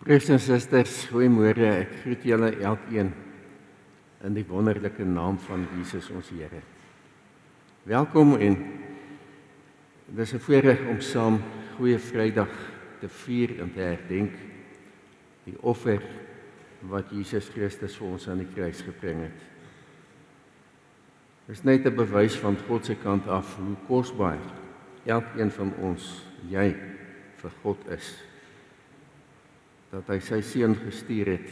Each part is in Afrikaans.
Broers en susters, goeiemôre. Ek groet julle elkeen in die wonderlike naam van Jesus ons Here. Welkom en dis 'n voorreg om saam Goeie Vrydag te vier en te herdenk die offer wat Jesus Christus vir ons aan die kruis gebring het. Dit is net 'n bewys van God se kant af hoe kosbaar elkeen van ons, jy, vir God is. Dat hy sy seun gestuur het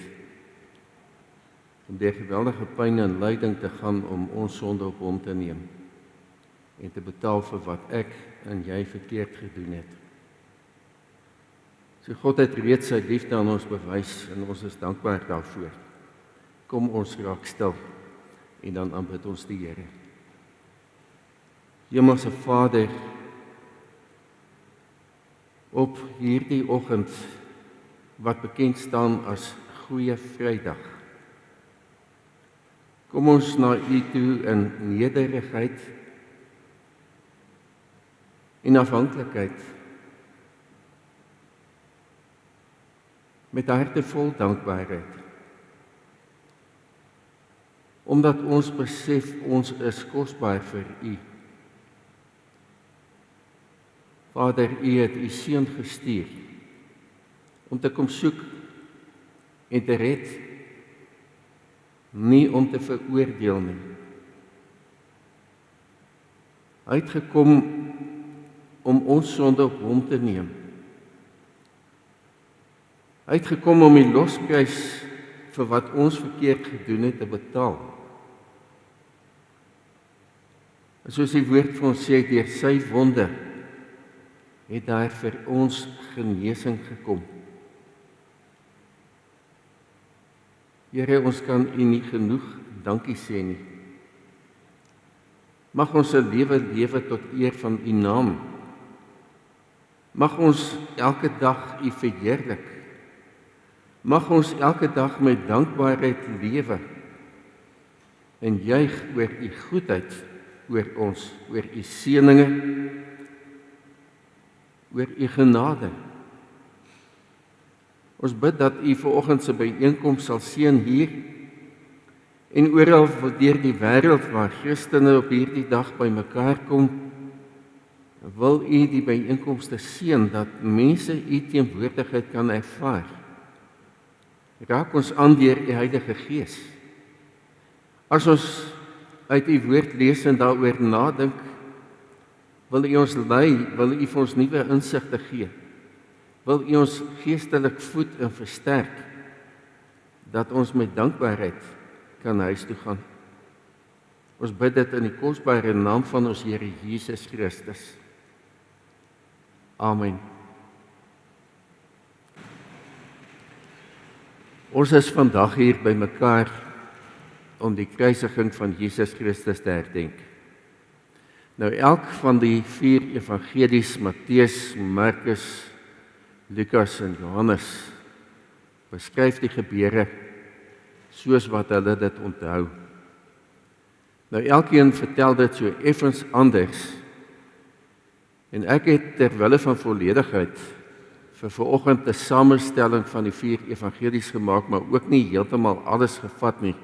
om deur geweldige pyn en lyding te gaan om ons sonde op hom te neem en te betaal vir wat ek en jy verkeerd gedoen het. So God het reeds sy liefde aan ons bewys en ons is dankbaar daarvoor. Kom ons raak stil en dan aanbid ons die Here. Hemelse Vader, op hierdie oggend wat bekend staan as Goeie Vrydag. Kom ons na U toe in nederigheid en afhanklikheid, met harte vol dankbaarheid, omdat ons besef ons is kosbaar vir U. Vader, U het U seun gestuur om te kom soek en te red, nie om te veroordeel nie. Hy het gekom om ons sonde op hom te neem. Hy het gekom om die losprys vir wat ons verkeerd gedoen het te betaal. En soos die woord vir ons sê, deur sy wonde het daar vir ons genesing gekom. Here, ons kan U nie genoeg dankie sê nie. Mag ons 'n lewe lewe tot eer van U naam. Mag ons elke dag U verheerlik. Mag ons elke dag met dankbaarheid lewe en juig oor U goedheid, oor ons, oor U seëninge, oor U genade. Ons bid dat U vanoggend se byeenkoms sal seën hier en oral deur die wêreld waar Christene op hierdie dag bymekaar kom. Wil U die byeenkomste seën dat mense U teenwoordigheid kan ervaar. Raak ons aan deur U Heilige Gees. As ons uit U woord lees en daaroor nadink, wil U ons lei, wil U vir ons nuwe insigte gee. Wil U ons geestelik voed en versterk, dat ons met dankbaarheid kan huis toe gaan. Ons bid dit in die kosbare naam van ons Here Jesus Christus. Amen. Ons is vandag hier bymekaar om die kruisiging van Jesus Christus te herdenk. Nou elk van die 4 evangelies, Matteus, Markus, Lukas en Johannes, beskryf die gebeure soos wat hulle dit onthou. Nou elkeen vertel dit so effens anders. En ek het terwille van volledigheid vir vanoggend 'n samestelling van die 4 evangelies gemaak, maar ook nie heeltemal alles gevat nie.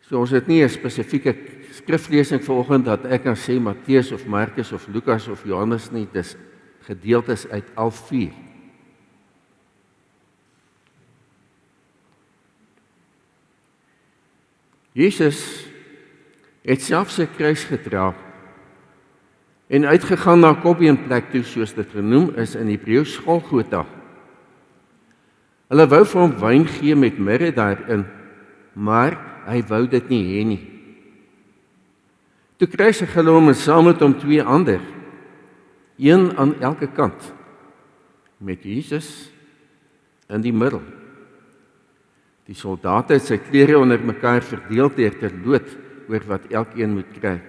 So ons het nie 'n spesifieke skriflesing vanoggend dat ek kan sê Matteus of Markus of Lukas of Johannes nie, dis gedeeltes uit al 4. Jesus het self sy kruis gedra en uitgegaan na Kobbeenplek toe, soos dit genoem is in Hebreëus Golgotha. Hulle wou vir hom wyn gee met mirre daarin, maar hy wou dit nie hê nie. Toe kruisig hulle hom saam met hom 2 ander, een aan elke kant, met Jesus in die middel. Die soldate het sy klere onder mekaar verdeel ter lood oor wat elkeen moet kry.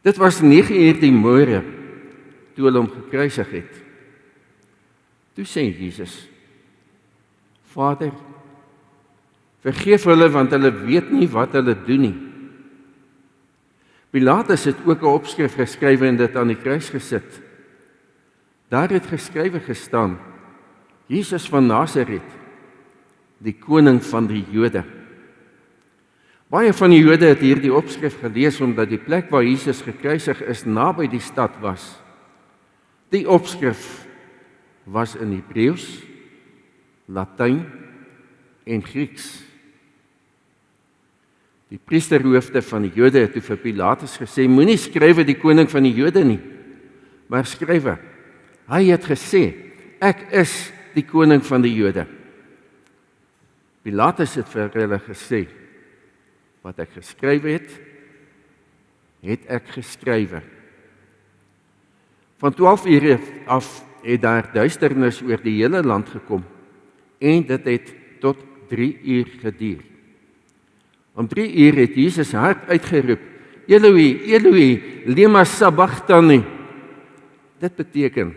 Dit was 9:00 die môre toe hulle hom gekruisig het. Toe sê Jesus: Vader, vergeef hulle want hulle weet nie wat hulle doen nie. Pilatus het ook 'n opskrif geskryf en dit aan die kruis gesit. Daar het geskrywe gestaan, Jesus van Nasaret, die koning van die Jode. Baie van die Jode het hierdie opskrif gelees, omdat die plek waar Jesus gekruisig is, naby die stad was. Die opskrif was in Hebreëus, Latyn en Grieks. Die priesterhoofde van die Jode het toe vir Pilatus gesê, moenie skrywe die koning van die Jode nie, maar skrywe, hy het gesê, ek is die koning van die Jode. Pilatus het vir hulle gesê, wat ek geskrywe het ek geskrywe. Van 12 ure af het daar duisternis oor die hele land gekom, en dit het tot 3 uur geduur. Om 3 uur het Jesus hard uitgeroep, Eloi, Eloi, lema sabachthani. Dit beteken,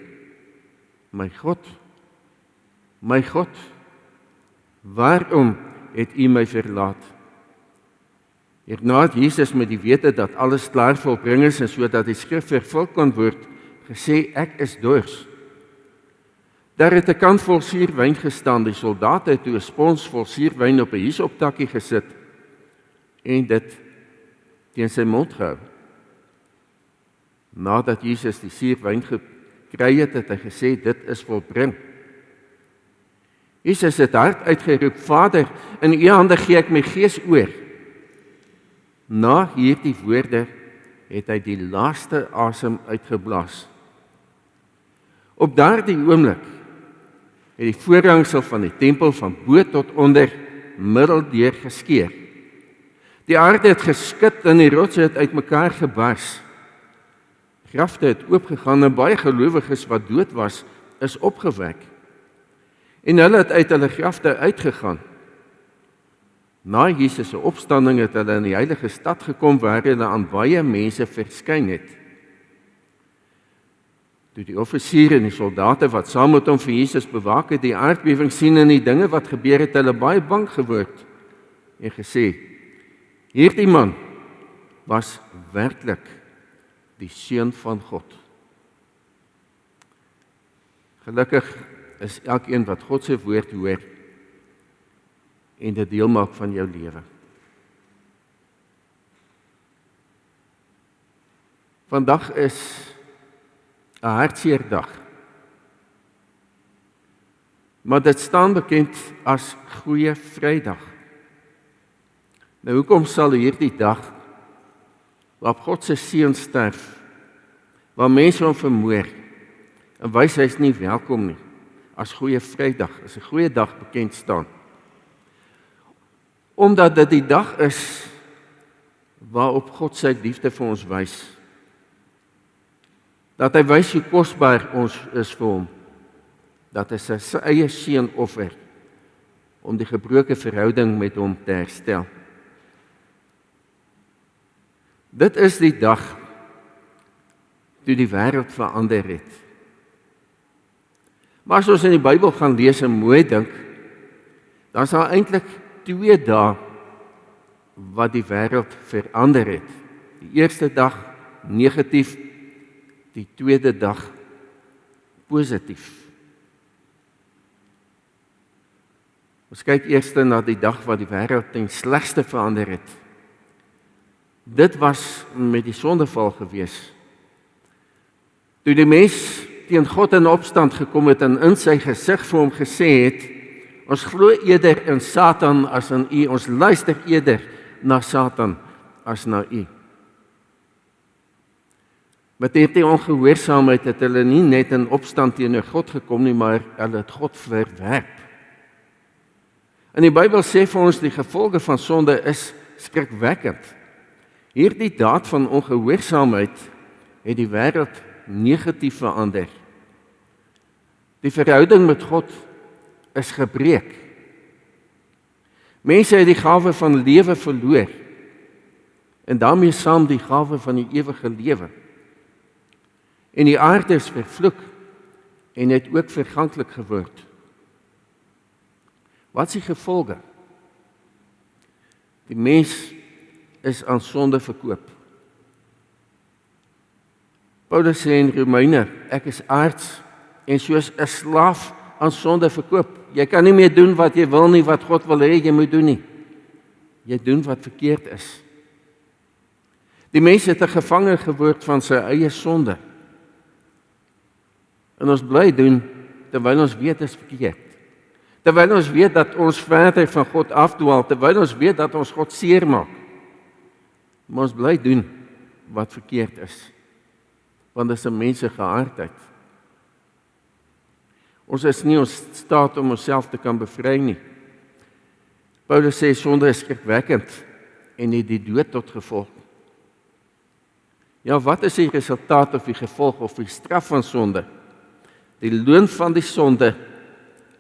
my God, waarom het U my verlaat? Hierna het Jesus met die wete dat alles klaar volbring is en sodat die skrif vervul kon word, gesê, ek is dors. Daar het 'n kan vol suurwyn gestaan, die soldate het toe 'n spons vol suurwyn op 'n hiesoptakkie gesit en dit teen sy mond gehou. Nadat Jesus die suurwyn gekry het, het hy gesê, dit is volbring. Jesus het hard uitgeroep, Vader, in U hande gee ek my gees oor. Na hierdie woorde het hy die laaste asem uitgeblaas. Op daardie oomblik het die voorhangsel van die tempel van bo tot onder middeldeur geskeur. Die aarde het geskud en die rotse het uitmekaar gebars. Grafte het oopgegaan en baie gelowiges wat dood was, is opgewek. En hulle het uit hulle grafte uitgegaan. Na Jesus se opstanding het hulle in die heilige stad gekom waar hulle aan baie mense verskyn het. Toe die offisiere en die soldate wat saam met hom vir Jesus bewaak het, die aardbewing sien en die dinge wat gebeur het, hulle baie bang geword en gesê, hierdie man was werklik die seun van God. Gelukkig is elkeen wat God se woord hoor en dit deel maak van jou lewe. Vandag is 'n hartseer dag. Maar dit staan bekend as Goeie Vrydag. Nou hoekom sal hierdie dag waarop God se seun sterf, waar mense hom vermoor en wys hy is nie welkom nie, as Goeie Vrydag, as 'n goeie dag bekend staan? Omdat dit die dag is waarop God sy liefde vir ons wys. Dat hy wys hoe kosbaar ons is vir hom. Dat hy sy eie seun offer om die gebroke verhouding met hom te herstel. Dit is die dag toe die wêreld verander het. Maar as ons in die Bybel gaan lees en mooi dink, dan is daar eintlik 2 dae wat die wêreld verander het. Die eerste dag negatief, die tweede dag positief. Ons kyk eers na die dag wat die wêreld ten slegste verander het. Dit was met die sondeval gewees. Toe die mens teen God in opstand gekom het en in sy gesig vir hom gesê het, ons glo eerder in Satan as in U, ons luister eerder na Satan as na U. Met hierdie ongehoorsaamheid het hulle nie net in opstand teenoor God gekom nie, maar hulle het God verwerp. En die Bybel sê vir ons die gevolge van sonde is skrikwekkend. Hierdie daad van ongehoorsaamheid het die wêreld negatief verander. Die verhouding met God is gebreek. Mense het die gawe van lewe verloor en daarmee saam die gawe van die ewige lewe. En die aarde is vervloek en het ook verganklik geword. Wat is die gevolge? Die mens is aan sonde verkoop. Paulus sê in Romeine, ek is aards en soos 'n slaaf aan sonde verkoop. Jy kan nie meer doen wat jy wil nie, wat God wil hê jy moet doen nie. Jy doen wat verkeerd is. Die mens het 'n gevangene geword van sy eie sonde. En ons bly doen terwyl ons weet dit is verkeerd. Terwyl ons weet dat ons verder van God afdwaal, terwyl ons weet dat ons God seermaak. Maar ons bly doen wat verkeerd is. Want dit is 'n menslike aardheid. Ons is nie ons staat om onsself te kan bevry nie. Paulus sê sonde is skrikwekkend en het die dood tot gevolg. Ja, wat is die resultaat of die gevolg of die straf van sonde? Die loon van die sonde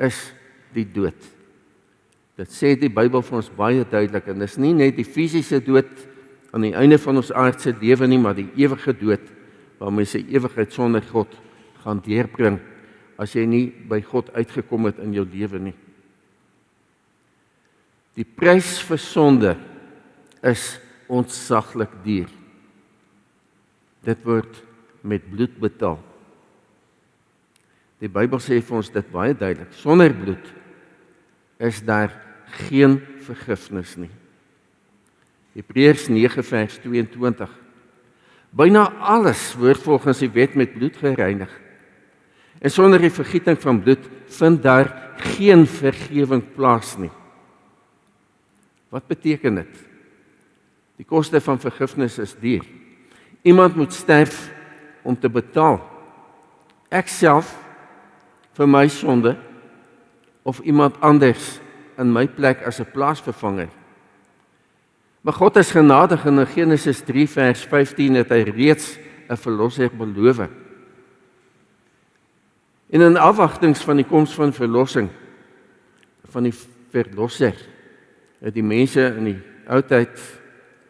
is die dood. Dit sê die Bybel vir ons baie duidelik, en dis nie net die fisiese dood aan die einde van ons aardse lewe nie, maar die ewige dood, waar mens sy ewigheid sonder God gaan deurbring, as jy nie by God uitgekom het in jou lewe nie. Die prys vir sonde is ontsaglik duur. Dit word met bloed betaal. Die Bybel sê vir ons dit baie duidelik. Sonder bloed is daar geen vergifnis nie. Hebreërs 9 vers 22. Byna alles word volgens die wet met bloed gereinig. En sonder die vergieting van bloed vind daar geen vergewing plaas nie. Wat beteken dit? Die koste van vergifnis is duur. Iemand moet sterf om te betaal. Ek self vir my sonde of iemand anders in my plek as 'n plaasvervanger. Maar God is genadig en in Genesis 3 vers 15 het hy reeds 'n verlosser beloof. En in afwagtings van die koms van verlossing van die verlosser het die mense in die ou tyd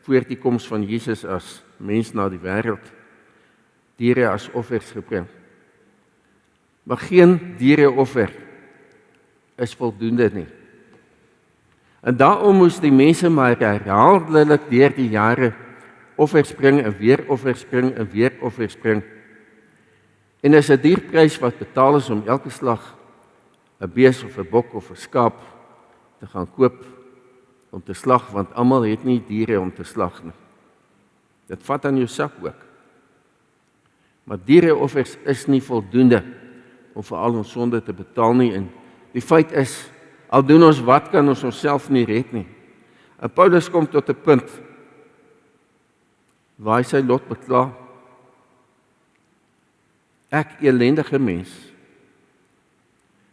voor die koms van Jesus as mens na die wêreld diere as offers gebring. Maar geen diereoffer is voldoende nie. En daarom moes die mense maar herhaaldelik deur die jare offers bring en weer offers bring en weer offers bring. En is 'n duur prys wat betaal is om elke slag 'n bees of 'n bok of 'n skaap te gaan koop om te slag, want almal het nie diere om te slag nie. Dit vat aan jou sak ook. Maar diereoffers is nie voldoende om vir al ons sonde te betaal nie, en die feit is, al doen ons wat, kan ons onsself nie red nie. En Paulus kom tot 'n punt waar hy sy lot bekla. Ek elendige mens,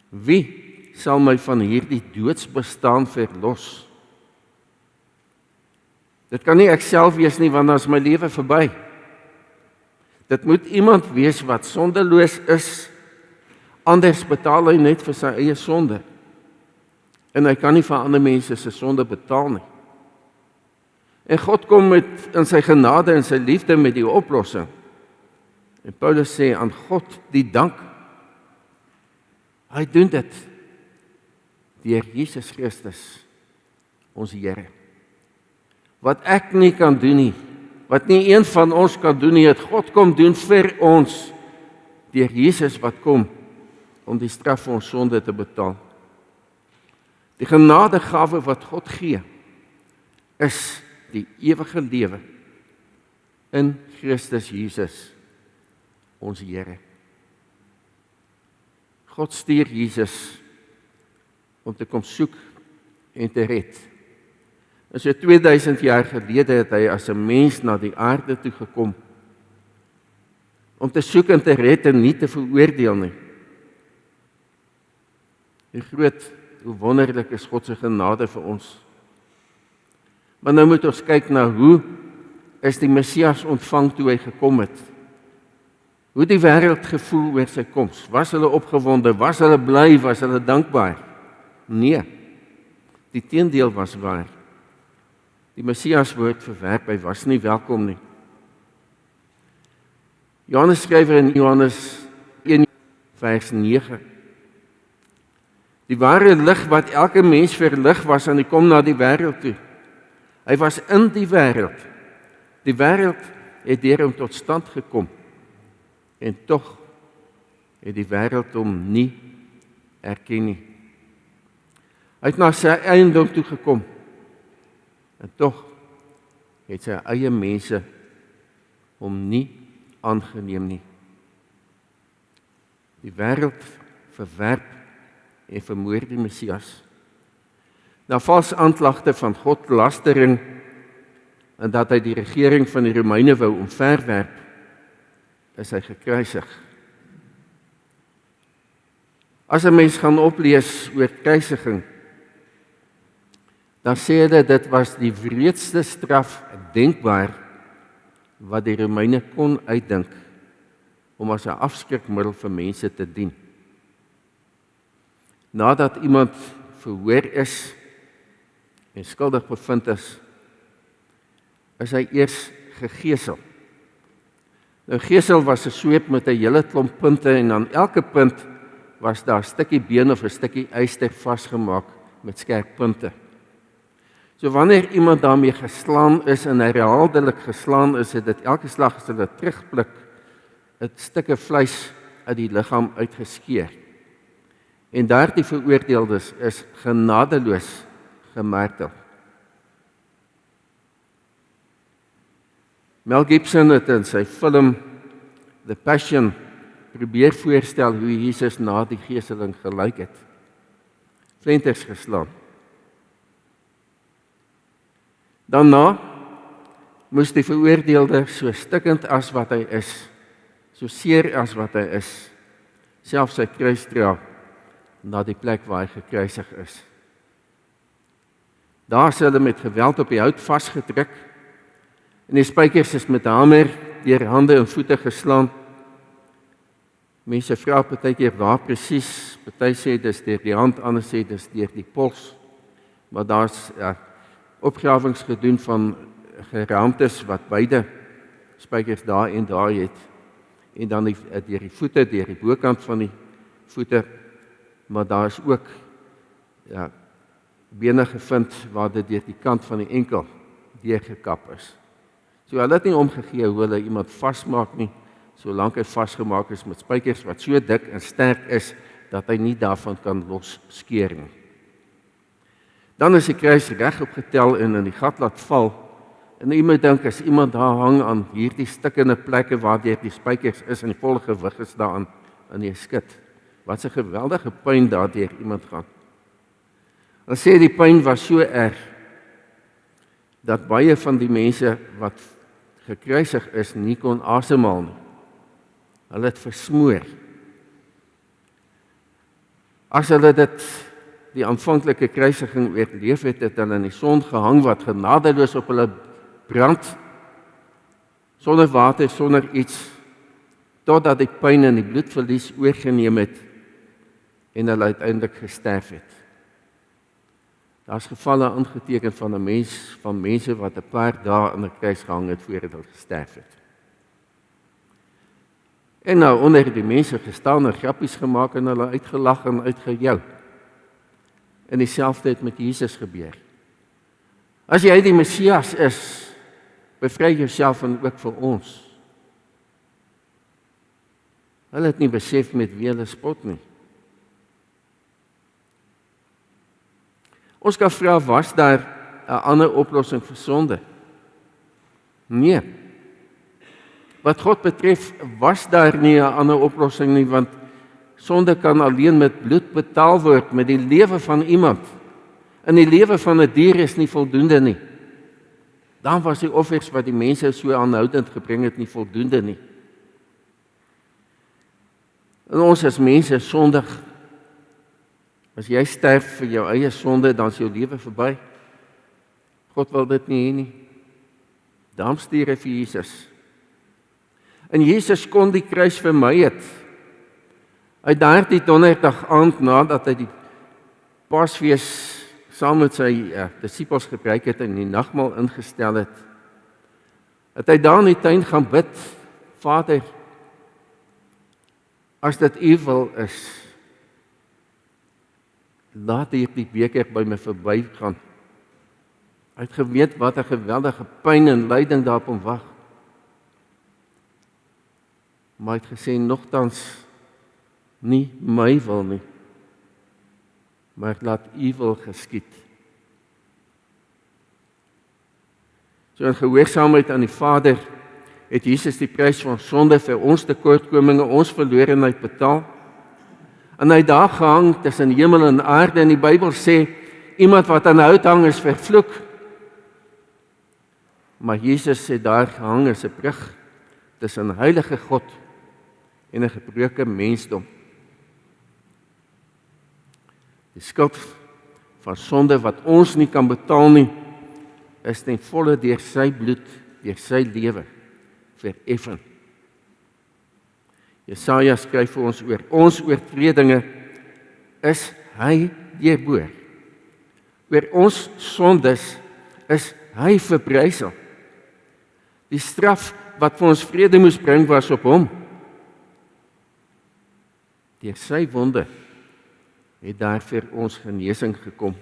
wie sal my van hierdie doodsbestaan verlos? Dit kan nie ek self wees nie, want dan is my lewe verby. Dit moet iemand wees wat sondeloos is, anders betaal hy net vir sy eie sonde. En hy kan nie vir ander mense se sonde betaal nie. En God kom met in sy genade en sy liefde met die oplossing. En Paulus sê aan God die dank. Hy doen dit deur Jesus Christus, ons Here. Wat ek nie kan doen nie, wat nie een van ons kan doen nie, het God kom doen vir ons, deur Jesus wat kom om die straf vir ons sonde te betaal. Die genadegawe wat God gee, is die ewige lewe in Christus Jesus, ons Here. God stuur Jesus om te kom soek en te red. En so 2000 jaar gelede het hy as 'n mens na die aarde toe gekom om te soek en te red en nie te veroordeel nie. Hoe wonderlik is God se genade vir ons. Maar nou moet ons kyk na hoe is die Messias ontvang toe hy gekom het. Hoe die wêreld gevoel oor sy koms? Was hulle opgewonde? Was hulle bly? Was hulle dankbaar? Nee. Die teendeel was waar. Die Messias word verwerp, hy was nie welkom nie. Johannes skryf in Johannes 1 vers 9. Die ware lig wat elke mens verlig was en hy kom na die wêreld toe. Hy was in die wêreld. Die wêreld het deur hom tot stand gekom. En tog het die wêreld hom nie erken nie. Hy het na sy eiendom toe gekom, en tog het sy eie mense hom nie aangeneem nie. Die wêreld verwerp en vermoor die Messias. Na valse aanklagte van godlastering en dat hy die regering van die Romeine wou omverwerp, is hy gekruisig. As 'n mens gaan oplees oor kruisiging, dan sê hulle dit was die wreedste straf denkbaar wat die Romeine kon uitdink om as 'n afskrikmiddel vir mense te dien. Nadat iemand verhoor is en skuldig bevind is hy eers gegesel. Nou gesel was 'n sweep met 'n hele klomp punte en aan elke punt was daar 'n stukkie been of 'n stukkie yster vasgemaak met skerp punte. So wanneer iemand daarmee geslaan is en herhaaldelik geslaan is, het dit elke slag as hulle terugpluk, 'n stukke vleis uit die liggaam uitgeskeur. En daardie veroordeeldes is genadeloos gemartel. Mel Gibson het in sy film The Passion probeer voorstel hoe Jesus na die geseling gelyk het. Flenters geslaan. Daarna moes die veroordeelde so stikkend as wat hy is, so seer as wat hy is, self sy kruis dra na die plek waar hy gekruisig is. Daar is hulle met geweld op die hout vasgedruk en die spykers is met 'n hamer deur hande en voete geslaan. Mense vra partykeer waar presies, party sê dis deur die hand, ander sê dis deur die pols, maar daar's opgrawings gedoen van geraamtes wat beide spykers daar en daar het, en dan deur die voete, deur die bokant van die voete, maar daar is ook bene gevind waar dit deur die kant van die enkel deurgekap is. So hulle het nie omgegee hoe hulle iemand vasmaak nie, solank hy vasgemaak is met spykers wat so dik en sterk is, dat hy nie daarvan kan losskeer nie. Dan is die kruis reg opgetel en in die gat laat val, en jy moet dink, as iemand daar hang aan hierdie stikkende plekke waar die spykers is en die volle gewig is daaraan in die skit, wat 'n geweldige pyn daardeur iemand gaan. Dan sê die pyn was so erg, dat baie van die mense wat gekruisig is, nie kon asemhaal nie. Hulle het versmoor. As hulle die aanvanklike kruisiging oorleef het hulle in die son gehang wat genadeloos op hulle brand, sonder water, sonder iets, totdat die pyn en die bloedverlies oorgeneem het en hulle uiteindelik gesterf het. Daar's gevalle aangeteken van mense wat 'n paar dae in 'n kruis gehang het voordat hulle gesterf het. En nou onder die mense gestaan en grappies gemaak en hulle uitgelag en uitgejou. En dieselfde het met Jesus gebeur. As jy die Messias is, bevry jouself en ook vir ons. Hulle het nie besef met wie hulle spot nie. Ons kan vra, was daar 'n ander oplossing vir sonde? Nee. Wat God betref, was daar nie 'n ander oplossing nie, want sonde kan alleen met bloed betaal word, met die lewe van iemand. En die lewe van 'n dier is nie voldoende nie. Dan was die offers wat die mense so aanhoudend gebring het nie voldoende nie. En ons as mense sondig. As jy sterf vir jou eie sonde, dan is jou lewe verby. God wil dit nie hê nie. Daarom stuur hy vir Jesus. En Jesus kon die kruis vermy het. Hy daardie donderdag aand nadat hy die Paasfees saam met sy disippels gebruik het en die nagmaal ingestel het, het hy daar in die tuin gaan bid, Vader, as dit U wil is, laat hierdie beker by my verbygaan. Hy het geweet wat 'n geweldige pyn en lyding daarop hom wag. Maar hy het gesê, nogtans Nie my wil nie, maar laat U wil geskied. So in gehoorsaamheid aan die Vader, het Jesus die prys van sonde vir ons tekortkominge, ons verlorenheid betaal. En hy daar gehang tussen hemel en aarde, en die Bybel sê, iemand wat aan hout hang is vervloek. Maar Jesus het daar gehang as 'n brug tussen 'n heilige God en 'n gebroke mensdom. Die skuld van sonde wat ons nie kan betaal nie, is ten volle deur sy bloed, deur sy lewe vereffen. Jesaja skryf vir ons oor ons oortredinge is hy deurboor. Oor ons sondes is hy verbrysel. Die straf wat vir ons vrede moes bring was op hom. Deur sy wonde het daar vir ons genesing gekom.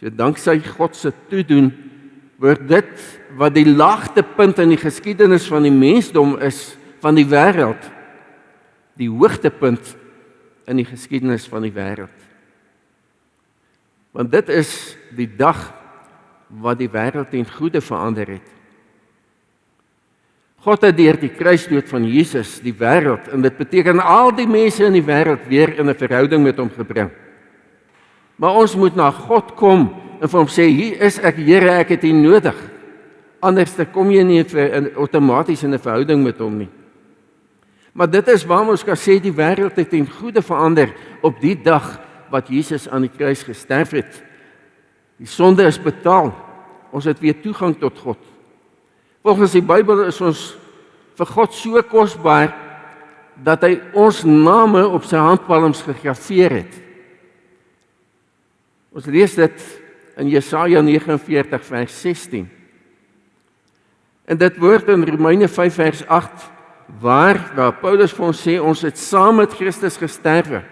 So danksy God se toedoen word dit wat die laagtepunt in die geskiedenis van die mensdom is, van die wêreld, die hoogtepunt in die geskiedenis van die wêreld. Want dit is die dag wat die wêreld ten goeie verander het. God het deur die kruisdood van Jesus die wêreld, en dit beteken al die mense in die wêreld, weer in 'n verhouding met hom gebring. Maar ons moet na God kom en vir hom sê, hier is ek, Here, ek het U nodig. Anders kom jy nie outomaties in 'n verhouding met hom nie. Maar dit is waarom ons kan sê die wêreld het ten goeie verander op die dag wat Jesus aan die kruis gesterf het. Die sonde is betaal. Ons het weer toegang tot God. Volgens die Bybel is ons vir God so kosbaar dat hy ons name op sy handpalms gegraveer het. Ons lees dit in Jesaja 49 vers 16. En dit word in Romeine 5 vers 8 waar Paulus vir ons sê, ons het saam met Christus gesterwe.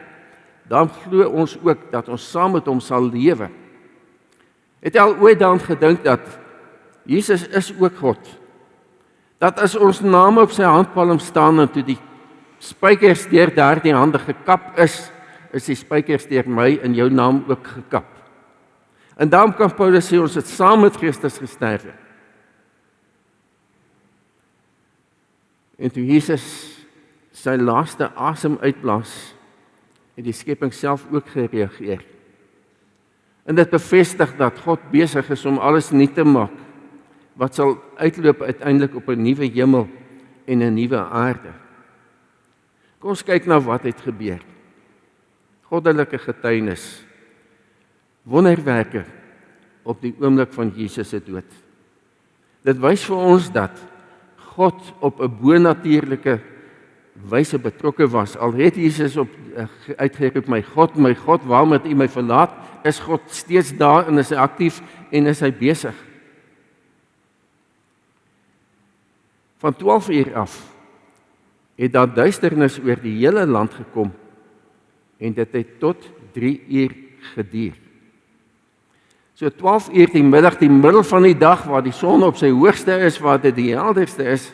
Dan glo ons ook dat ons saam met hom sal lewe. Het jy al ooit daaraan gedink dat Jesus is ook God? Dat as ons name op sy handpalm staan en toe die spykers deur daardie hande gekap is die spykers deur my in jou naam ook gekap. En daarom kan Paulus sê, ons het saam met Christus gesterwe. En toe Jesus sy laaste asem uitblaas, het die skepping self ook gereageer. En dit bevestig dat God besig is om alles nuut te maak, wat sal uitloop uiteindelik op 'n nuwe hemel en 'n nuwe aarde. Kom ons kyk na wat het gebeur. Goddelike getuienis, wonderwerke op die oomblik van Jesus se dood. Dit wys vir ons dat God op 'n bonatuurlike wyse betrokke was. Al het Jesus uitgeroep, my God, waarom het U my verlaat? Is God steeds daar en is hy aktief en is hy besig? Van 12 uur af het daar duisternis oor die hele land gekom en dit het tot 3 uur geduur. So 12 uur die middag, die middel van die dag, waar die son op sy hoogste is, waar dit die helderste is,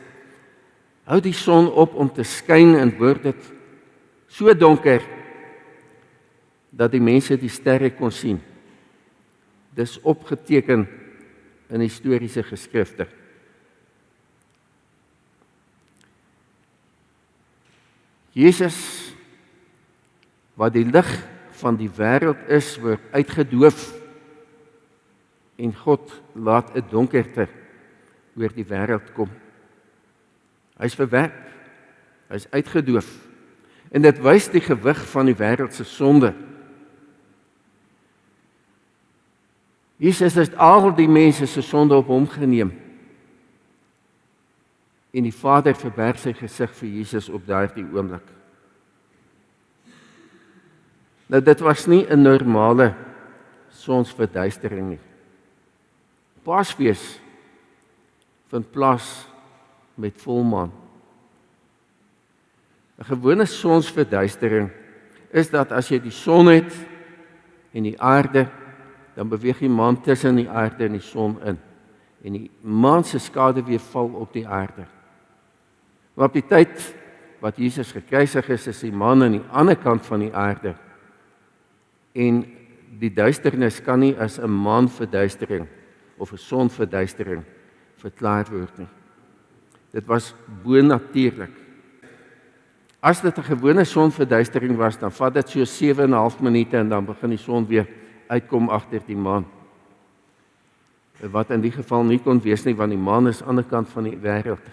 hou die son op om te skyn en word dit so donker, dat die mense die sterre kon sien. Dis opgeteken in historiese geskrifte. Jesus, wat die lig van die wêreld is, word uitgedoof en God laat 'n donkerte oor die wêreld kom. Hy is verwerp, hy is uitgedoof en dit wys die gewig van die wêreld se sonde. Jesus het al die mense se sonde op hom geneem. En die Vader verberg sy gesig vir Jesus op daardie oomblik. Nou dit was nie 'n normale sonsverduistering nie. Paasfees vind plaas met volmaan. 'n Gewone sonsverduistering is dat as jy die son het en die aarde, dan beweeg die maan tussen die aarde en die son in. En die maan se skaduwee val op die aarde. Maar op die tyd wat Jesus gekruisig is die maan aan die ander kant van die aarde. En die duisternis kan nie as 'n maanverduistering of 'n sonverduistering verklaar word nie. Dit was bonatuurlik. As dit 'n gewone sonverduistering was, dan vat dit so 7,5 minute en dan begin die son weer uitkom agter die maan. Wat in die geval nie kon wees nie, want die maan is aan die ander kant van die wêreld.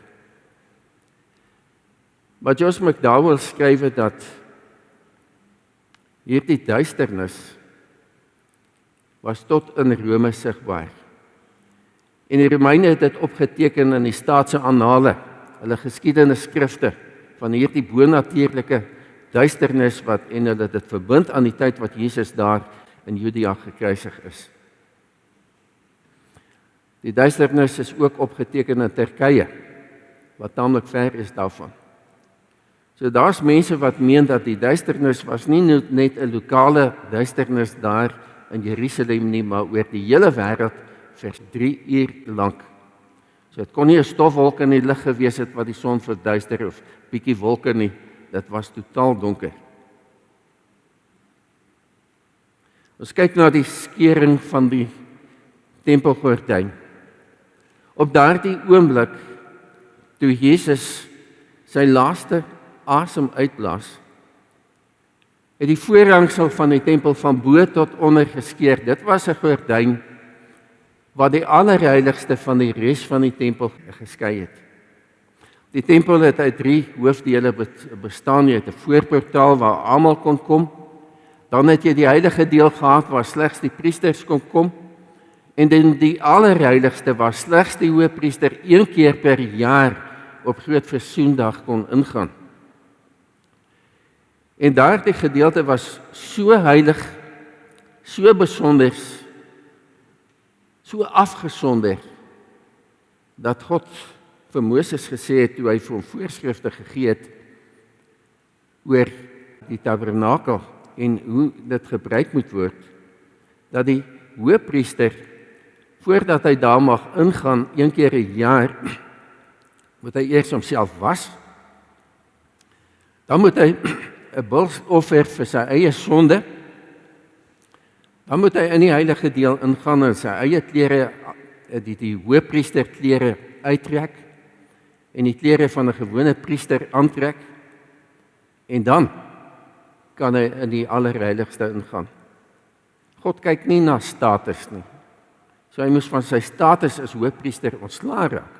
Maar Josh McDowell skryf dat hierdie duisternis was tot in Rome sigbaar. En die Romeine het dit opgeteken in die staatse annale, hulle geskiedenisskrifte, van hierdie bonatuurlike duisternis en hulle dit verbind aan die tyd wat Jesus daar in Judea gekruisig is. Die duisternis is ook opgeteken in Turkye, wat taamlik ver is daarvan. So daar's mense wat meen dat die duisternis was nie net 'n lokale duisternis daar in Jerusalem nie, maar oor die hele wêreld vir 3 uur lank. So dit kon nie 'n stofwolk in die lug gewees het wat die son verduister of bietjie wolke nie, dit was totaal donker. Ons kyk na die skeuring van die tempelgordyn. Op daardie oomblik, toe Jesus sy laaste asem uitblaas, het die voorhangsel van die tempel van bo tot onder geskeur. Dit was 'n gordyn wat die allerheiligste van die res van die tempel geskei het. Die tempel het uit 3 hoofdele bestaan. Jy het 'n voorportaal waar almal kon kom. Dan het jy die heilige deel gehad waar slegs die priesters kon kom. En dan die allerheiligste waar slegs die hoëpriester 1 keer per jaar op Groot Versoendag kon ingaan. En daardie gedeelte was so heilig, so besonder, so afgesonder, dat God vir Moses gesê het, toe hy vir hom voorskrifte gegee het oor die tabernakel en hoe dit gebruik moet word, dat die hoëpriester, voordat hy daar mag ingaan, 1 keer 'n jaar, moet hy eers homself was, dan moet hy 'n bulsoffer vir sy eie sonde, dan moet hy in die heilige deel ingaan en sy eie klere, die hoëpriester klere uittrek, en die klere van 'n gewone priester aantrek, en dan kan hy in die allerheiligste ingaan. God kyk nie na status nie. So hy moes van sy status as hoëpriester ontslae raak,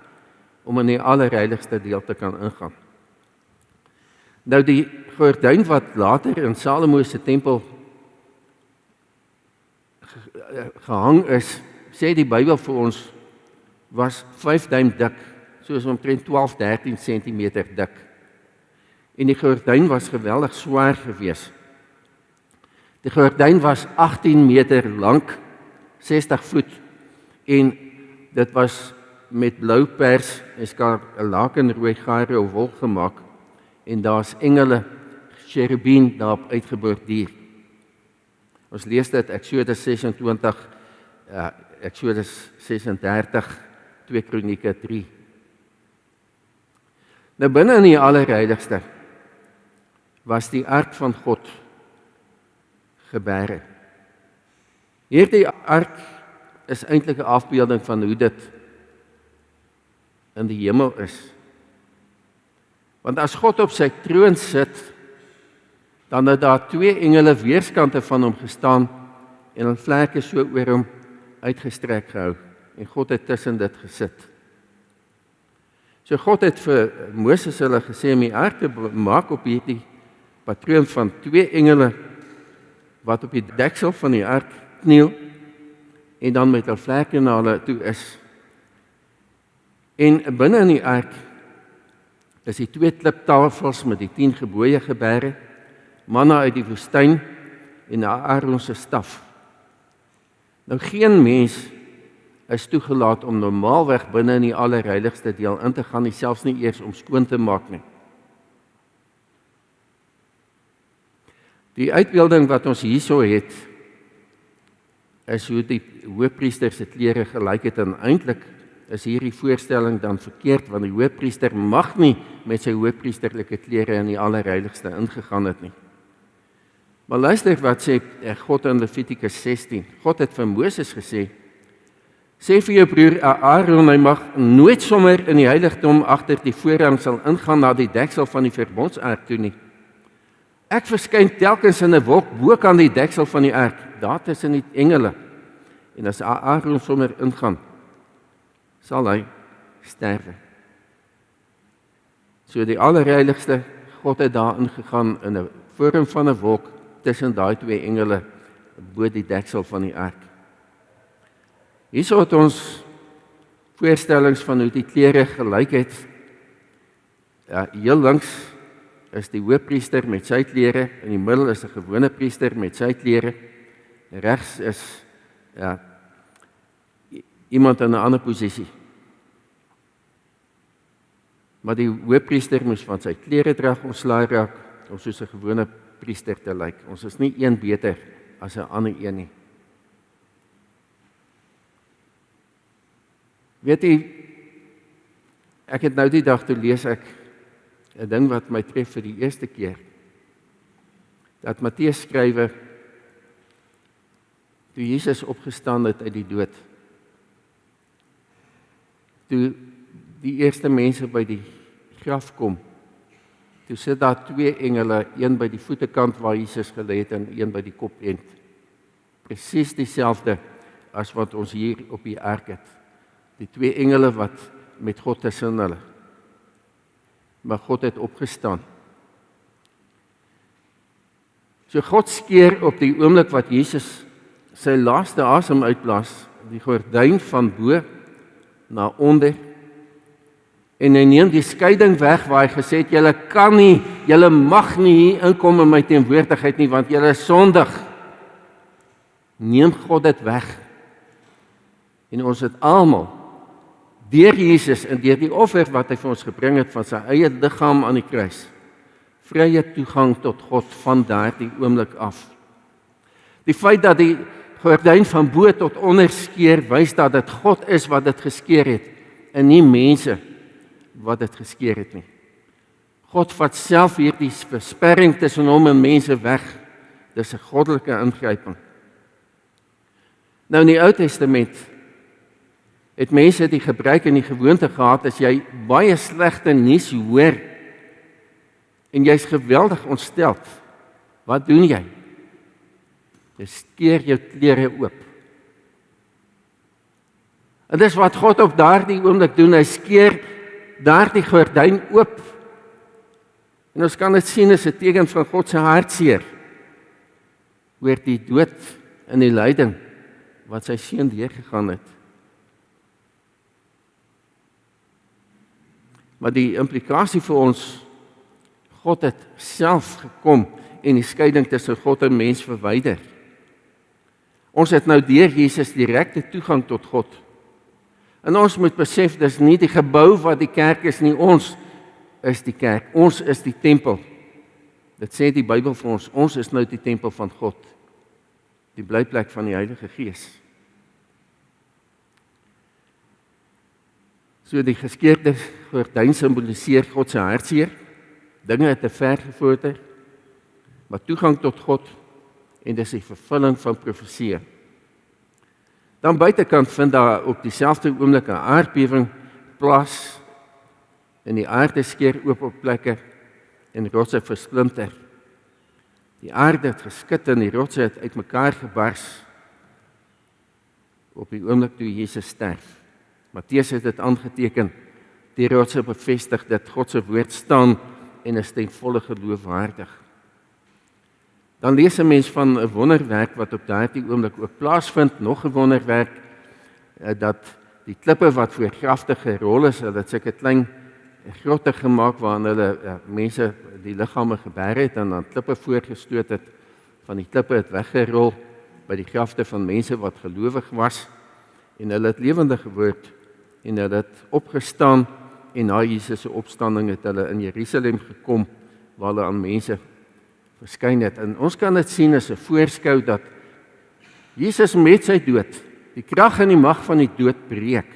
om in die allerheiligste deel te kan ingaan. Nou die gordyn wat later in Salomo se tempel gehang is, sê die Bybel vir ons, was 5 duim dik, soos omtrent 12-13 cm dik. En die gordyn was geweldig swaar geweest. Die gordyn was 18 meter lank, 60 voet, en dit was met blou pers, en lakenrooi gare of wol gemaak, en daar's engele, cherubien daarop uitgeborduur. Ons lees dit Eksodus 26, Eksodus 36, 2 Kronieke 3. Nou binne in die allerheiligste was die ark van God geberg. Hierdie ark is eintlik 'n afbeelding van hoe dit in die hemel is. Want as God op sy troon sit, dan het daar 2 engele weerskante van hom gestaan en hulle vlerke so oor hom uitgestrek gehou. En God het tussen dit gesit. So God het vir Moses hulle gesê om die ark te maak op hierdie patroon van 2 engele wat op die deksel van die ark kniel en dan met hulle vlerke na hulle toe is. En binne in die ark is die 2 kliptafels met die 10 gebooie geberg, manna uit die woestyn en Aaron se staf. Nou geen mens is toegelaat om normaalweg binne in die allerheiligste deel in te gaan, nie selfs nie eers om skoon te maak nie. Die uitbeelding wat ons hierso het, is hoe die hoëpriester se klere gelyk het, en eintlik is hierdie voorstelling dan verkeerd, want die hoëpriester mag nie met sy hoëpriesterlike klere in die allerheiligste ingegaan het nie. Maar luister wat sê God in Levitikus 16. God het vir Moses gesê, sê vir jou broer Aaron, hy mag nooit sommer in die heiligdom agter die voorhang sal ingaan na die deksel van die verbondsark toe nie. Ek verskyn telkens in 'n wolk bo kan die deksel van die ark, daar tussen die engele. En as Aaron sommer ingaan, sal hy sterwe. So die allerheiligste, God het daar ingegaan in 'n vorm van 'n wolk tussen daai twee engele bo die deksel van die ark. Hierso het ons voorstellings van hoe die klere gelyk het. Ja, heel links is die hoëpriester met sy klere, in die middel is 'n gewone priester met sy klere. Regs is iemand in 'n ander posisie. Maar die hoëpriester moes van sy kleredrag ontslae raak om soos 'n gewone priester te lyk. Ons is nie een beter as 'n ander een nie. Weet jy, ek het nou die dag toe lees ek 'n ding wat my tref vir die eerste keer. Dat Matteus skrywe, toe Jesus opgestaan het uit die dood, toe die eerste mense by die graf kom, toe sit daar twee engele, een by die voetekant waar Jesus gelê het en een by die kopend. Presies dieselfde as wat ons hier op die ark het. Die twee engele wat met God tussen hulle. Maar God het opgestaan. So God skeer op die oomblik wat Jesus sy laaste asem uitblaas, die gordyn van bo na onder, en hy neem die skeiding weg waar hy gesê het, julle kan nie, julle mag nie hier inkom in my teenwoordigheid nie, want julle is sondig. Neem God dit weg. En ons het almal deur Jesus en deur die offer wat hy vir ons gebring het van sy eie liggaam aan die kruis, vrye toegang tot God van daardie oomblik af. Die feit dat die gordyn van bo tot onder skeer, wys dat dit God is wat dit geskeer het, en nie mense wat dit geskeer het nie. God vat self hierdie versperring tussen hom en mense weg. Dis 'n goddelike ingryping. Nou in die Ou Testament het mense die gebruik en die gewoonte gehad, as jy baie slegte nuus hoor en jy's geweldig ontsteld, wat doen jy? Jy skeer jou klere oop. En dis wat God op daardie oomblik doen, hy skeer daardie gordyn oop. En ons kan dit sien as 'n teken van God se hartseer oor die dood en die lyding wat sy seun deurgegaan het. Maar die implikasie vir ons, God het self gekom en die skeiding tussen God en mens verwyder. Ons het nou deur Jesus direkte toegang tot God. En ons moet besef, dis nie die gebou wat die kerk is nie, ons is die kerk, ons is die tempel. Dit sê die Bybel vir ons is nou die tempel van God, die blyplek van die Heilige Gees. So die geskeurde gordyn simboliseer God se hartseer, dinge het te ver gevorder, maar toegang tot God, en dis die vervulling van profeseë. Dan buitekant vind daar op dieselfde oomblik 'n aardbewing plaas, en die aarde skeer oop op plekke, en rotse versplinter. Die aarde het geskit en die rotse het uitmekaar gebars, op die oomblik toe Jesus sterf. Matteus het dit aangeteken, die rotse bevestig dat God se woord staan, en is ten volle geloofwaardig. Dan lees 'n mens van 'n wonderwerk wat op daardie oomblik ook plaasvind, nog 'n wonderwerk, dat die klippe wat voor grafte gerol is, hulle het sulke klein grotte gemaak waarin hulle mense die liggame geberg het en dan klippe voorgestoot het, van die klippe het weggerol by die grafte van mense wat gelowig was, en hulle het lewendig geword, en hulle het opgestaan, en na Jesus se opstanding het hulle in Jerusalem gekom, waar hulle aan mense verskyn het. En ons kan dit sien as 'n voorskou dat Jesus met sy dood die krag en die mag van die dood breek.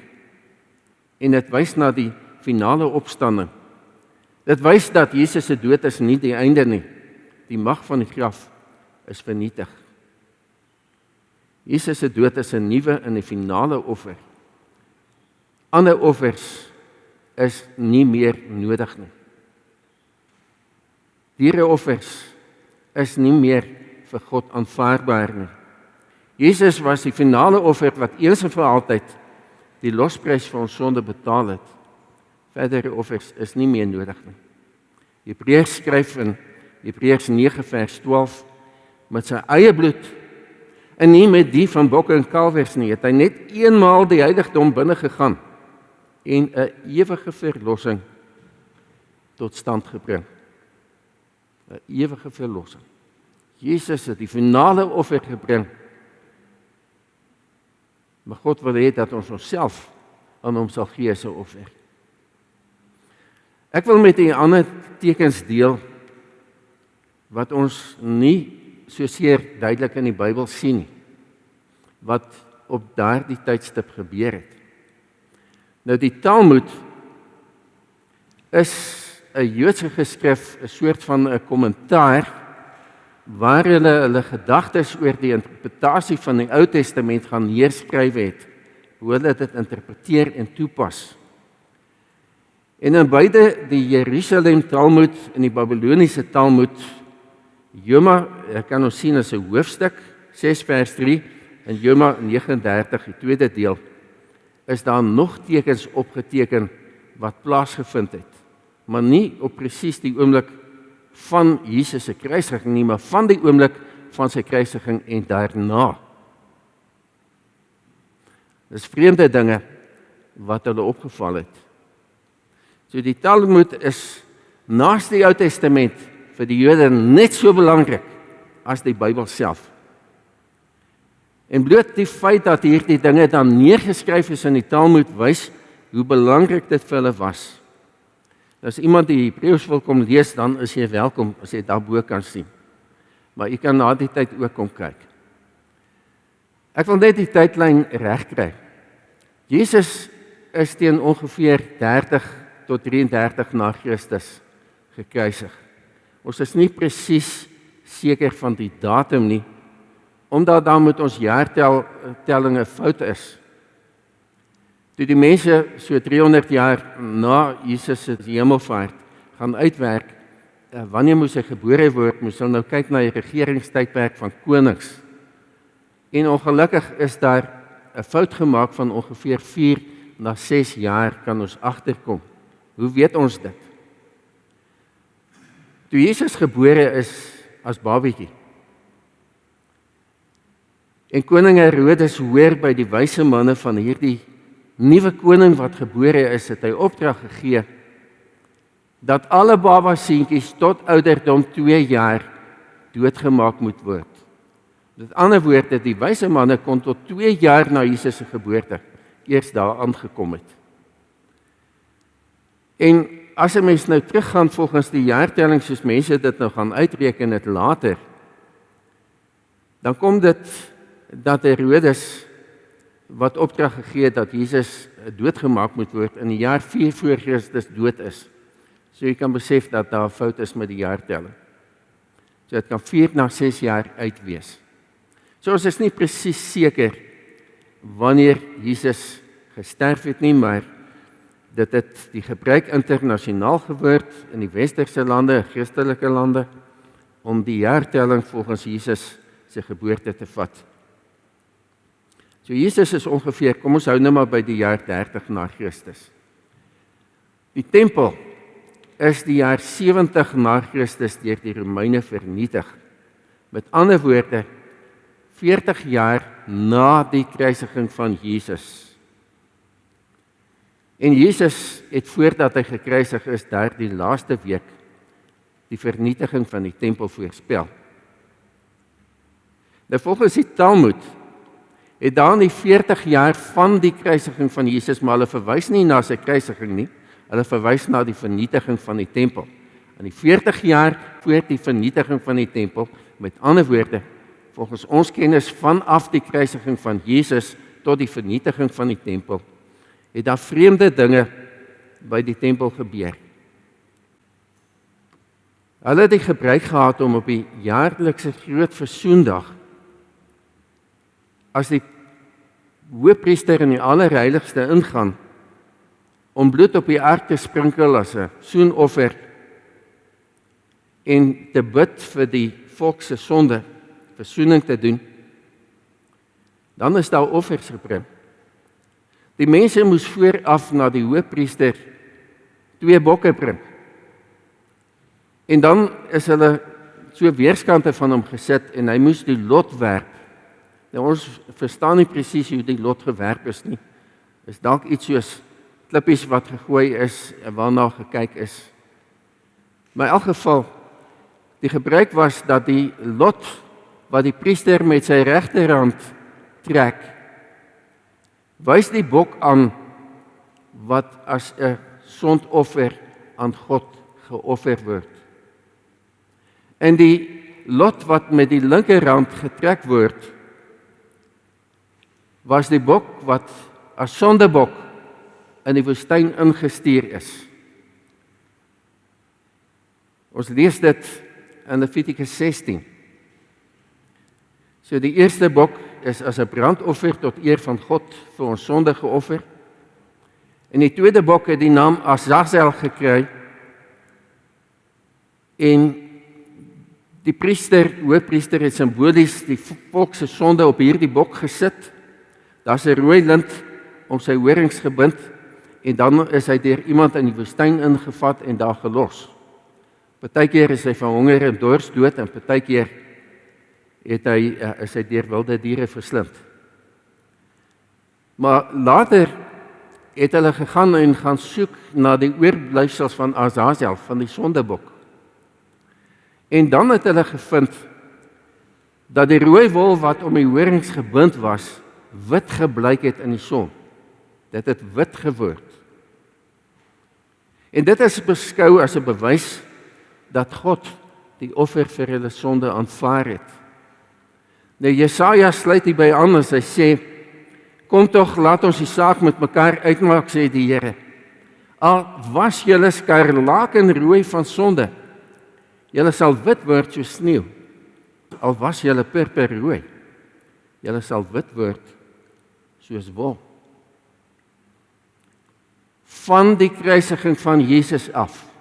En dit wys na die finale opstanding. Dit wys dat Jesus se dood is nie die einde nie. Die mag van die graf is vernietig. Jesus se dood is 'n nuwe en 'n finale offer. Ander offers is nie meer nodig nie. Diereoffers is nie meer vir God aanvaarbaar nie. Jesus was die finale offer wat eens en vir altyd die losprys vir ons sonde betaal het. Verdere offers is nie meer nodig nie. Hebreërs skryf in Hebreërs 9 vers 12, met sy eie bloed en nie met die van bokke en kalwers nie, het hy net eenmaal die heiligdom binne gegaan en 'n ewige verlossing tot stand gebring. 'n Ewige verlossing. Jesus het die finale offer gebring. Maar God wil hê dat ons onsself aan hom sal gee as 'n offer. Ek wil met 'n ander tekens deel wat ons nie so seer duidelik in die Bybel sien nie, wat op daardie tydstip gebeur het. Nou die Talmud is 'n Joodse geskrif, 'n soort van 'n kommentaar waar hulle gedagtes oor die interpretasie van die Ou Testament gaan neerskryf het, hoe hulle dit interpreteer en toepas. En in beide die Jerusalem Talmud en die Babyloniese Talmud, Joma, kan ons sien as 'n hoofstuk, 6 vers 3, en Joma 39, die tweede deel, is daar nog tekens opgeteken wat plaasgevind het, maar nie op presies die oomblik van Jesus se kruisiging nie, maar van die oomblik van sy kruisiging en daarna. Dis vreemde dinge wat hulle opgeval het. So die Talmud is naas die Ou Testament vir die Jode net so belangrik as die Bybel self. En bloot die feit dat hierdie dinge dan neergeskryf is in die Talmud wys hoe belangrik dit vir hulle was. As iemand die Hebreëus wil kom lees, dan is jy welkom as jy daarbo kan sien. Maar jy kan na die tyd ook kom kyk. Ek wil net die tydlyn regkry. Jesus is teen ongeveer 30 tot 33 na Christus gekruisig. Ons is nie presies seker van die datum nie, omdat dan met ons jaartelling 'n fout is. Toe die mense so 300 jaar na Jesus se hemelvaart gaan uitwerk, wanneer moes hy gebore word, moes hulle nou kyk na die regeringstydperk van konings. En ongelukkig is daar 'n fout gemaak van ongeveer 4 na 6 jaar kan ons agterkom. Hoe weet ons dit? Toe Jesus gebore is as babietjie, en koning Herodes hoor by die wyse manne van hierdie nuwe koning wat gebore is, het hy opdrag gegee dat alle baba seentjies tot ouderdom 2 jaar doodgemaak moet word. Met ander woorde, die wyse manne kon tot 2 jaar na Jesus se geboorte eers daar aangekom het. En as 'n mens nou teruggaan volgens die jaartelling soos mense dit nou gaan uitreken het later, dan kom dit dat Herodes wat opdrag gegee het dat Jesus doodgemaak moet word in die jaar 4 voor Christus dood is. So jy kan besef dat daar 'n fout is met die jaartelling. So dit kan 4 na 6 jaar uit wees. So ons is nie presies seker wanneer Jesus gesterf het nie, maar dit het die gebruik internasionaal geword in die westerse lande, Christelike lande, om die jaartelling volgens Jesus se geboorte te vat. So Jesus is ongeveer, kom ons hou nou maar by die jaar 30 na Christus. Die tempel is die jaar 70 na Christus deur die Romeine vernietig. Met ander woorde, 40 jaar na die kruisiging van Jesus. En Jesus het voordat hy gekruisig is, daardie laaste week die vernietiging van die tempel voorspel. Nou volgens die Talmud het dan die 40 jaar van die kruisiging van Jesus, maar hulle verwys nie na sy kruisiging nie, hulle verwys na die vernietiging van die tempel. In die 40 jaar voor die vernietiging van die tempel, met ander woorde, volgens ons kennis vanaf die kruisiging van Jesus tot die vernietiging van die tempel, het daar vreemde dinge by die tempel gebeur. Hulle het die gebruik gehad om op die jaarlikse groot versoendag, as die hoëpriester in die allerheiligste ingaan, om bloed op die ark te sprinkel as 'n soenoffer en te bid vir die volk se sonde, versoening te doen, dan is daar offers gebring. Die mense moes vooraf na die hoëpriester 2 bokke bring. En dan is hulle so weerskante van hom gesit en hy moes die lot werp. Nou ons verstaan nie presies hoe die lot gewerp is nie. Is dalk iets soos klippies wat gegooi is en waarna gekyk is. Maar in elk geval, die gebruik was dat die lot wat die priester met sy regterhand trek, wys die bok aan wat as 'n sondoffer aan God geoffer word. En die lot wat met die linkerhand getrek word, was die bok wat as sondebok in die woestyn ingestuur is. Ons lees dit in Levitikus 16. So die eerste bok is as 'n brandoffer tot eer van God vir ons sonde geoffer. En die tweede bok het die naam Azazel gekry. En die hoëpriester het simbolies die volk se sonde op hierdie bok gesit. Daar's 'n rooi lint om sy horings gebind en dan is hy deur iemand in die woestyn ingevat en daar gelos. Partykeer is hy van honger en dors dood en partykeer is hy deur wilde diere verslind. Maar later het hulle gegaan en gaan soek na die oorblyfsels van Azazel, van die sondebok. En dan het hulle gevind dat die rooi wol wat om die horings gebind was, wit geblyk het in die son. Dit het wit geword. En dit is beskou as 'n bewys dat God die offer vir hulle sonde aanvaar het. Nou Jesaja sluit hierby aan as hy sê, kom tog, laat ons die saak met mekaar uitmaak, sê die Here. Al was julle skarlakenrooi van sonde, julle sal wit word soos sneeu. Al was julle purperrooi, julle sal wit word soos wol. Van die kruisiging van Jesus af,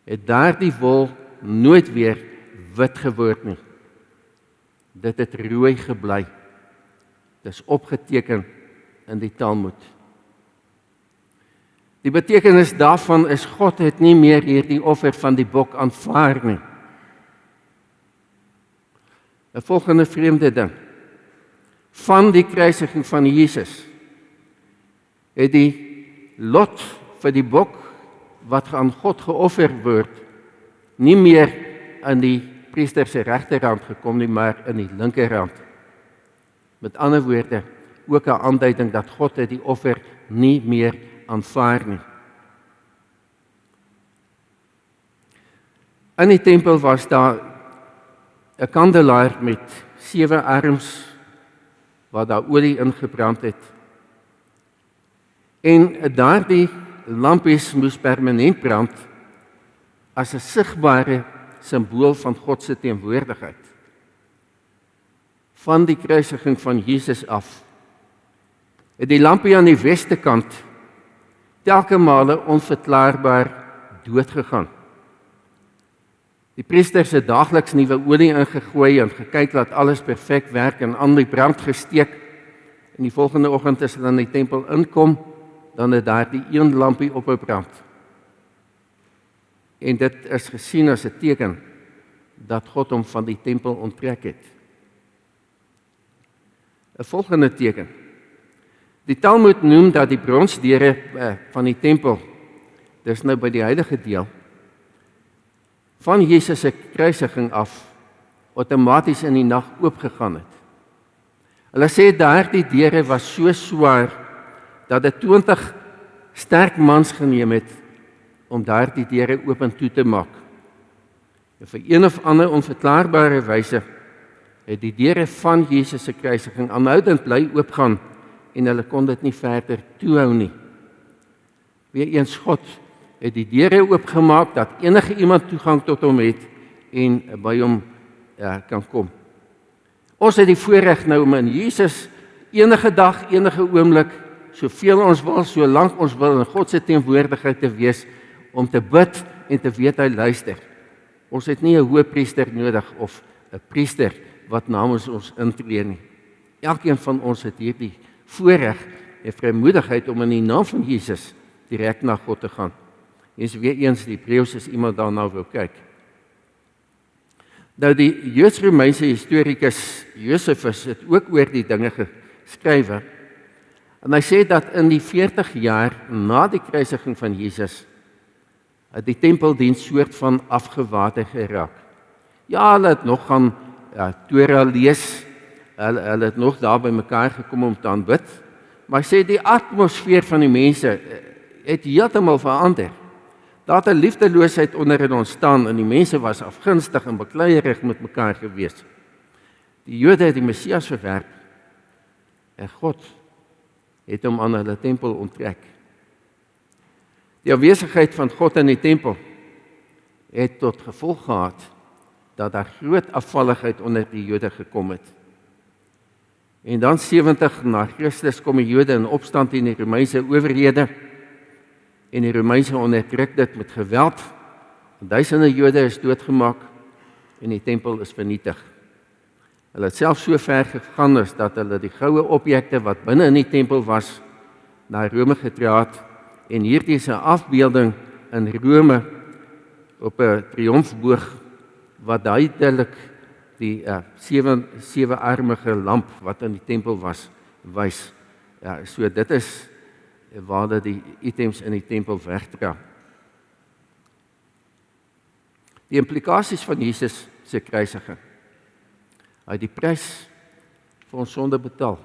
het daardie wol nooit weer wit geword nie. Dit het rooi gebly. Dis opgeteken in die Talmud. Die betekenis daarvan is God het nie meer hierdie offer van die bok aanvaar nie. 'n Volgende vreemde ding. Van die kruisiging van Jesus het die lot vir die bok wat aan God geoffer word, nie meer in die priester se regterhand gekom nie, maar in die linkerhand. Met ander woorde, ook 'n aanduiding dat God het die offer nie meer aanvaar nie. In die tempel was daar 'n kandelaar met 7 arms waar daar olie ingebrand het. En daardie lampies moes permanent brand as 'n sigbare simbool van God se teenwoordigheid. Van die kruisiging van Jesus af, het die lampie aan die weste kant telke male onverklaarbaar doodgegaan. Die priesters het daagliks nuwe olie ingegooi en gekyk dat alles perfek werk en aan die brand gesteek. En die volgende oggend as hulle in die tempel inkom, dan het daar die een lampie opgebrand. En dit is gesien as 'n teken dat God hom van die tempel onttrek het. 'n Volgende teken. Die Talmud noem dat die bronsdeure van die tempel, dis nou by die heilige deel, van Jesus se kruisiging af outomaties in die nag oopgegaan het. Hulle sê daardie deure was so swaar dat dit 20 sterk mans geneem het om daardie deure oop en toe te maak. En vir een of ander onverklaarbare wyse het die deure van Jesus se kruisiging aanhoudend bly oopgaan en hulle kon dit nie verder toehou nie. Weereens God het die deure oopgemaak dat enige iemand toegang tot hom het en by hom kan kom. Ons het die voorreg nou om in Jesus enige dag, enige oomblik, soveel ons wil, solank ons wil in God se teenwoordigheid te wees, om te bid en te weet hy luister. Ons het nie 'n hoëpriester nodig of 'n priester wat namens ons intree nie. Elkeen van ons het hierdie voorreg en vrymoedigheid om in die naam van Jesus direk na God te gaan. Eens weer eens die Hebreërs as iemand daarna wil kyk. Nou die Joods-Romeinse historikus Josephus het ook oor die dinge geskrywe. En hy sê dat in die 40 jaar na die kruisiging van Jesus het die tempeldiens soort van afgewater geraak. Ja, hulle het nog gaan Torah lees, hulle het nog daar by mekaar gekom om te aanbid, maar hy sê die atmosfeer van die mense het heeltemal verander. Daar het 'n liefdeloosheid onder in ontstaan en die mense was afgunstig en bekleierig met mekaar gewees. Die Jode het die Messias verwerp en God het hom aan hulle tempel onttrek. Die afwesigheid van God in die tempel het tot gevolg gehad dat daar groot afvalligheid onder die Jode gekom het. En dan 70 na Christus kom die Jode in opstand teen die Romeinse owerhede en die Romeinse onderdruk dit met geweld. Duisende Jode is doodgemaak en die tempel is vernietig. Hulle het selfs so ver gegaan as dat hulle die goue objekte wat binne in die tempel was, na Rome gedra het en hierdie is 'n afbeelding in Rome op 'n triomfboog wat duidelik die sewe-armige lamp wat in die tempel was, wys. Ja, so dit is waar hulle die items in die tempel wegdra. Die implikasies van Jesus se kruisiging. Hy het die prys vir ons sonde betaal.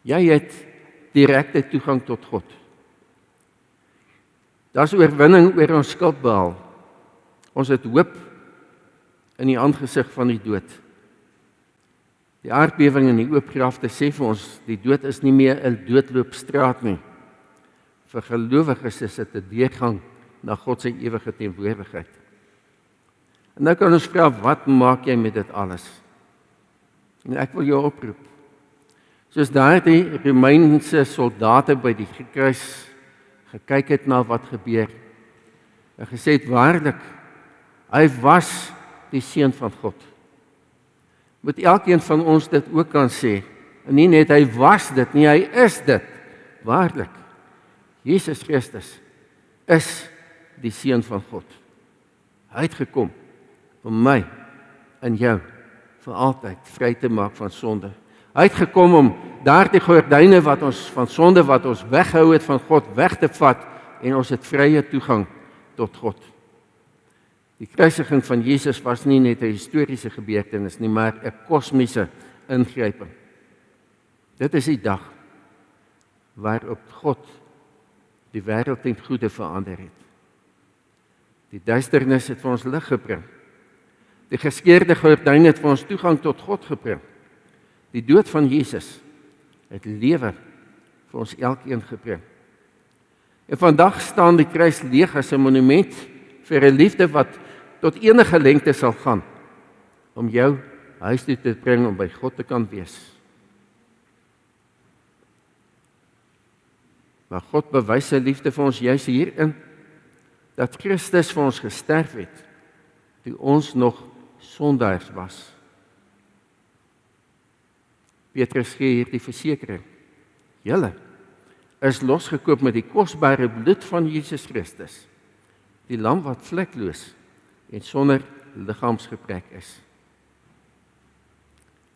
Jy het direkte toegang tot God. Daar's oorwinning oor ons skuld behaal. Ons het hoop in die aangesig van die dood. Die aardbewing in die oop grafte sê vir ons, die dood is nie meer 'n doodloopstraat nie. Vir gelowiges is dit 'n deurgang na God se ewige teenwoordigheid. En nou kan ons vra, wat maak jy met dit alles? En ek wil jou oproep. Soos daardie Romeinse soldate by die kruis gekyk het na wat gebeur, en gesê het, waarlik, hy was die Seun van God. Moet elkeen van ons dit ook kan sê, en nie net hy was dit nie, hy is dit, waarlik. Jesus Christus is die Seun van God. Hy het gekom om my en jou vir altyd vry te maak van sonde. Hy het gekom om daardie gordyne wat ons van sonde wat ons weghou het van God weg te vat en ons het vrye toegang tot God. Die kruisiging van Jesus was nie net 'n historiese gebeurtenis nie, maar 'n kosmiese ingryping. Dit is die dag waarop God die wêreld ten goeie verander het. Die duisternis het vir ons lig gebring. Die geskeurde gordyn het vir ons toegang tot God gebring. Die dood van Jesus het lewe vir ons elkeen gebring. En vandag staan die kruis leeg as 'n monument vir 'n liefde wat tot enige lengte sal gaan om jou huis toe te bring om by God te kan wees. Maar God bewys sy liefde vir ons juis hierin dat Christus vir ons gesterf het toe ons nog sondaars was. Petrus gee hier die versekering. Julle is losgekoop met die kosbare bloed van Jesus Christus, die lam wat vlekloos en sonder liggaamsgebrek is.